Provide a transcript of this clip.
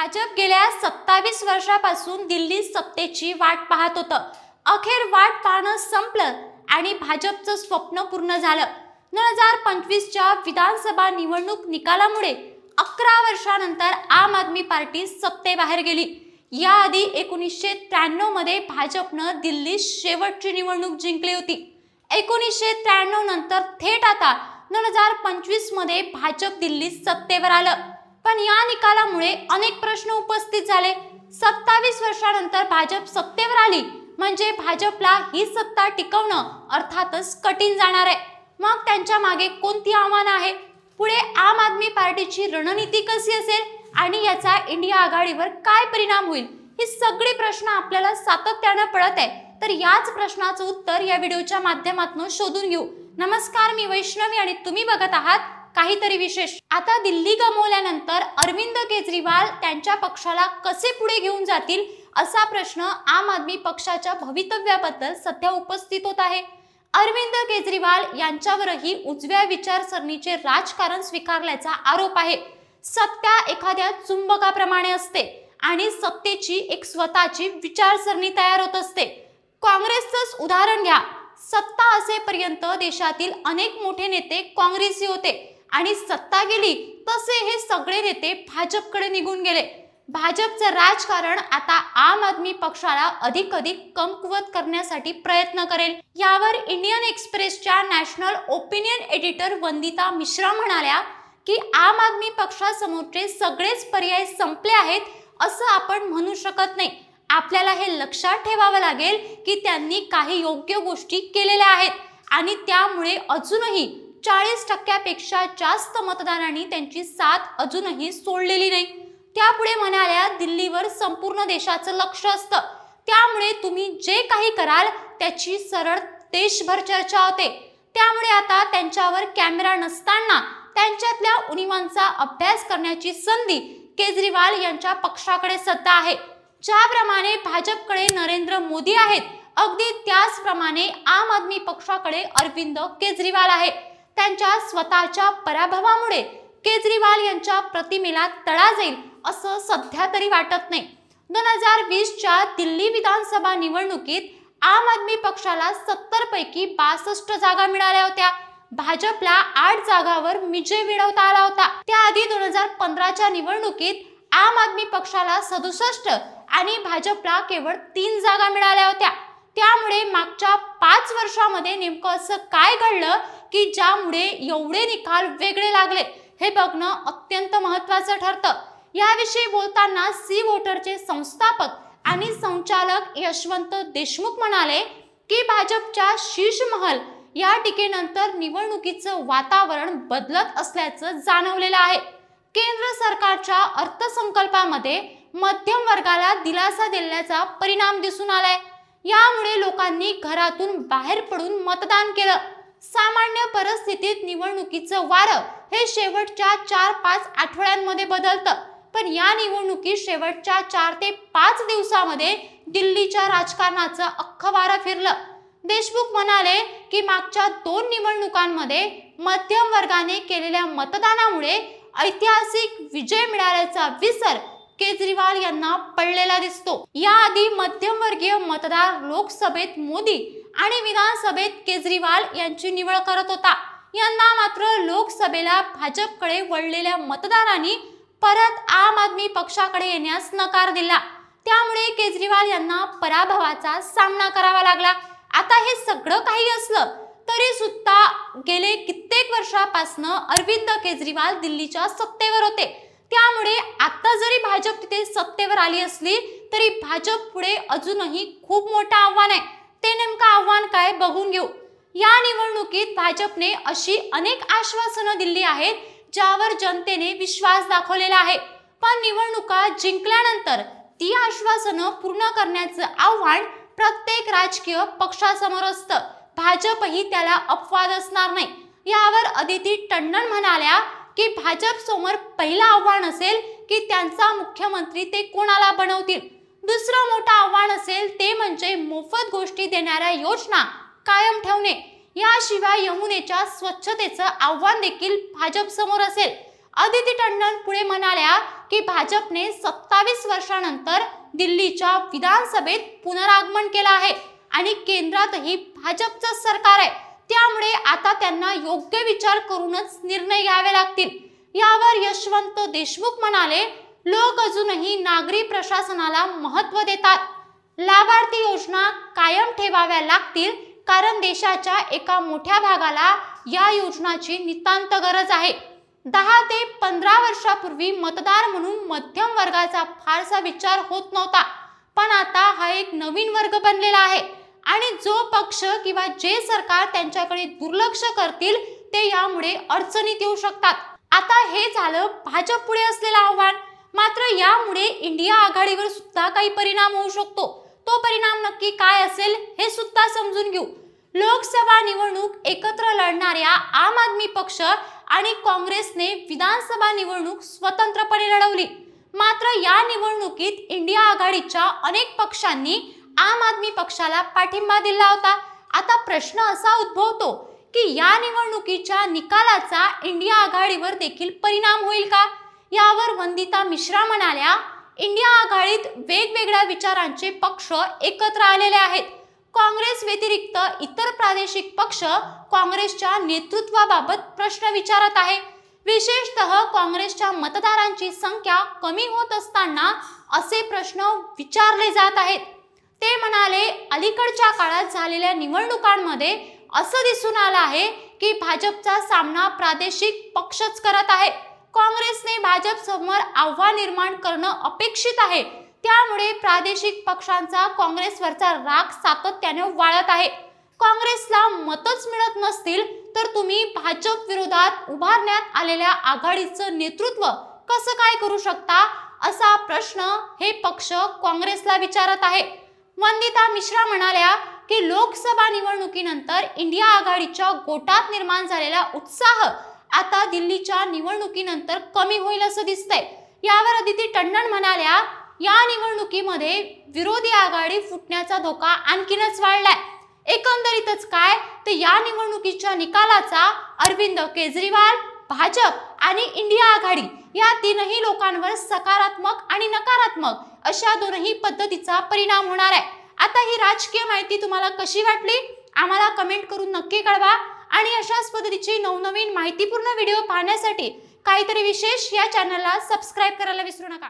भाजप गेल्या 27 वर्षापासून दिल्लीत सत्तेची वाट पाहत होतं। अखेर वाट पाहणं संपलं आणि भाजपचं स्वप्न पूर्ण झालं। 2025च्या विधानसभा निवडणूक निकालामुळे 11 वर्षांनंतर आम आदमी पार्टी सत्तेबाहेर गेली। याआधी 1993 मध्ये भाजपनं दिल्लीत शेवटची निवडणूक जिंकली होती। 1993 नंतर थेट आता 2025 मध्ये भाजप दिल्लीत सत्तेवर आलं। पण या निकालामुळे अनेक प्रश्न उपस्थित झाले। 27 वर्षांनंतर भाजप सत्तेवर आली म्हणजे भाजपला ही सत्ता टिकवणं अर्थातच कठीण जाणार आहे। मग त्यांच्या मागे कोणती आव्हानं आहे, पुढे आम आदमी पार्टीची रणनीती कशी असेल आणि याचा इंडिया आघाडीवर काय परिणाम होईल, ही सगळी प्रश्न आपल्याला सातत्याने पडत आहे। तर याच प्रश्नाचं उत्तर या व्हिडिओच्या माध्यमातून शोधून घेऊ। नमस्कार, मी वैष्णवी आणि तुम्ही बघत आहात काहीतरी विशेष। आता दिल्ली गमावल्यानंतर अरविंद केजरीवाल त्यांच्या पक्षाला कसे पुढे घेऊन जातील असा प्रश्न आम आदमी पक्षाच्या भवितव्याबद्दल सध्या उपस्थित होत आहे। अरविंद केजरीवाल यांच्यावरही उजव्या विचारसरणीचे राजकारण स्वीकारल्याचा आरोप आहे। सत्ता एखाद्या चुंबकाप्रमाणे असते आणि सत्तेची एक स्वतःची विचारसरणी तयार होत असते। काँग्रेसचंच उदाहरण घ्या। सत्ता असेपर्यंत देशातील अनेक मोठे नेते काँग्रेसी होते आणि सत्ता गेली तसे हे सगळे नेते भाजपकडे निघून गेले। भाजपचं राजकारण आता आम आदमी पक्षाला अधिक कमकुवत करण्यासाठी प्रयत्न करेल। यावर इंडियन एक्सप्रेसच्या national opinion editor Vandita Mishra म्हणाल्या की आम आदमी पक्षासमोरचे सगळेच पर्याय संपले आहेत असं आपण म्हणू शकत नाही। आपल्याला हे लक्षात ठेवावं लागेल की त्यांनी काही योग्य गोष्टी केलेल्या आहेत आणि त्यामुळे अजूनही 40% जास्त मतदारांनी त्यांची साथ अजूनही सोडलेली नाही। त्यापुढे म्हणाल्या, दिल्लीवर संपूर्ण देशाचं लक्ष असतं, त्यामुळे तुम्ही जे काही कराल त्याची सरळ देशभर चर्चा होते। त्यामुळे आता त्यांच्यावर कॅमेरा नसताना त्यांच्यातल्या उणिवांचा अभ्यास करण्याची संधी केजरीवाल यांच्या पक्षाकडे सध्या आहे। ज्याप्रमाणे भाजपकडे नरेंद्र मोदी आहेत, अगदी त्याचप्रमाणे आम आदमी पक्षाकडे अरविंद केजरीवाल आहे। त्यांच्या स्वतःच्या पराभवामुळे केजरीवाल यांच्या प्रतिमेला तडा जाईल असं सध्या तरी वाटत नाही। 2020च्या दिल्ली विधानसभा निवडणुकीत आम आदमी पक्षाला 70 पैकी 62 जागा मिळाल्या होत्या। भाजपला 8 जागांवर विजय मिळवता आला होता। त्याआधी 2015च्या निवडणुकीत आम आदमी पक्षाला 67 आणि भाजपला केवळ 3 जागा मिळाल्या होत्या। त्यामुळे मागच्या 5 वर्षांमध्ये नेमकं असं काय घडलं की ज्यामुळे एवढे निकाल वेगळे लागले, हे बघणं अत्यंत महत्त्वाचं ठरतं। याविषयी बोलताना सी वोटरचे संस्थापक आणि संचालक यशवंत देशमुख म्हणाले की भाजपच्या शीर्ष महल या टीकेनंतर निवडणुकीचं वातावरण बदलत असल्याचं जाणवलेलं आहे। केंद्र सरकारच्या अर्थसंकल्पामध्ये मध्यम वर्गाला दिलासा दिल्याचा परिणाम दिसून आलाय। यामुळे लोकांनी घरातून बाहेर पडून मतदान केलं। सामान्य परिस्थितीत निवडणुकीचं वारं हे शेवटच्या 4-5 आठवड्यांमध्ये बदलतं, पण या निवडणुकीत शेवटच्या 4 ते 5 दिवसांमध्ये दिल्लीच्या राजकारणाचं अख्खं वारं फिरलं। देशमुख म्हणाले की मागच्या 2 निवडणुकांमध्ये मध्यम वर्गाने केलेल्या मतदानामुळे ऐतिहासिक विजय मिळाल्याचा विसर केजरीवाल यांना पडलेला दिसतो। याआधी मध्यमवर्गीय मतदार लोकसभेत मोदी आणि विधानसभेत केजरीवाल यांची निवड करत होता। यंदा मात्र लोकसभेला भाजपकडे वळलेल्या मतदारांनी परत आम आदमी पक्षाकडे येण्यास नकार दिला। त्यामुळे केजरीवाल यांना पराभवाचा सामना करावा लागला। आता हे सगळं काही असलं तरी सुद्धा गेले कित्येक वर्षापासून अरविंद केजरीवाल दिल्लीच्या सत्तेवर होते। त्यामुळे आता जरी भाजप तिथे सत्तेवर आली असली तरी भाजप पुढे अजूनही खूप मोठं आव्हान आहे। ते नेमकं आव्हान काय बघून घेऊ। या निवडणुकीत भाजपने अशी अनेक आश्वासनं दिली आहेत ज्यावर जनतेने विश्वास दाखवलेला आहे, पण निवडणुका जिंकल्यानंतर ती आश्वासनं पूर्ण करण्याचं आव्हान प्रत्येक राजकीय पक्षासमोर असतं। भाजपही त्याला अपवाद असणार नाही। यावर अदिती टंडन म्हणाल्या की भाजप समोर पहिलं आव्हान असेल की त्यांचा मुख्यमंत्री ते कोणाला बनवतील। दुसरं मोठं आव्हान असेल ते म्हणजे मोफत गोष्टी देणाऱ्या योजना कायम ठेवणे। याशिवाय यमुनेच्या स्वच्छतेचं आव्हान देखील भाजप समोर असेल। अदिती टंडन पुढे म्हणाल्या की भाजपने 27 वर्षांनंतर दिल्लीच्या विधानसभेत पुनरागमन केलं आहे आणि केंद्रातही भाजपचं सरकार आहे, त्यामुळे आता त्यांना योग्य विचार करूनच निर्णय घ्यावे लागतील। यावर यशवंत देशमुख म्हणाले, लोक अजूनही नागरी प्रशासनाला महत्त्व देतात। लाभार्थी योजना कायम ठेवाव्या लागतील, कारण देशाच्या एका मोठ्या भागाला या योजनाची नितांत गरज आहे। 10 ते 15 वर्षापूर्वी मतदार म्हणून मध्यम वर्गाचा फारसा विचार होत नव्हता, पण आता हा एक नवीन वर्ग बनलेला आहे आणि जो पक्ष किंवा जे सरकार त्यांच्याकडे दुर्लक्ष करतील ते यामुळे अडचणीत येऊ शकतात। आता हे झालं भाजप पुढे असलेलं आव्हान, मात्र यामुळे इंडिया आघाडीवर सुद्धा काही परिणाम होऊ शकतो। तो परिणाम नक्की काय असेल हे सुद्धा समजून घेऊ। लोकसभा निवडणूक एकत्र लढणाऱ्या आम आदमी पक्ष आणि काँग्रेसने विधानसभा निवडणूक स्वतंत्रपणे लढवली, मात्र या निवडणुकीत इंडिया आघाडीच्या अनेक पक्षांनी आम आदमी पक्षाला पाठिंबा दिला होता। आता प्रश्न असा उद्भवतो की या निवडणुकीच्या निकालाचा इंडिया आघाडीवर देखील परिणाम होईल का? यावर वंदिता मिश्रा म्हणाल्या, इंडिया आघाडीत वेगवेगळ्या विचारांचे पक्ष एकत्र आलेले आहेत। काँग्रेस व्यतिरिक्त इतर प्रादेशिक पक्ष काँग्रेसच्या नेतृत्वाबाबत प्रश्न विचारत आहे। विशेषतः काँग्रेसच्या मतदारांची संख्या कमी होत असताना असे प्रश्न विचारले जात आहेत। ते म्हणाले, अलीकडच्या काळात झालेल्या निवडणुकांमध्ये असं दिसून आलं आहे की भाजपचा सामना प्रादेशिक पक्षच करत आहे। काँग्रेसने भाजप समोर आव्हान निर्माण करणं अपेक्षित आहे, त्यामुळे प्रादेशिक पक्षांचा काँग्रेसवरचा राग सातत्याने वाढत आहे। काँग्रेसला मतच मिळत नसतील तर तुम्ही भाजप विरोधात उभारण्यात आलेल्या आघाडीचं नेतृत्व कसं काय करू शकता, असा प्रश्न हे पक्ष काँग्रेसला विचारत आहे। वंदिता मिश्रा म्हणाल्या की लोकसभा निवडणुकीनंतर इंडिया आघाडीच्या गोटात निर्माण झालेला उत्साह आता दिल्लीच्या निवडणुकीनंतर कमी होईल असं दिसतंय। यावर अदिती टंडन म्हणाल्या, या निवडणुकीमध्ये विरोधी आघाडी फुटण्याचा धोका आणखीनच वाढलाय। एकंदरीतच काय तर या निवडणुकीच्या निकालाचा अरविंद केजरीवाल, भाजप आणि इंडिया आघाडी या तीनही लोकांवर सकारात्मक आणि नकारात्मक अशा दोनही पद्धतीचा परिणाम होणार आहे। आता ही राजकीय माहिती तुम्हाला कशी वाटली आम्हाला कमेंट करून नक्की कळवा आणि अशाच पद्धतीची नवनवीन माहितीपूर्ण व्हिडिओ पाहण्यासाठी काहीतरी विशेष या चॅनलला सबस्क्राइब करायला विसरू नका।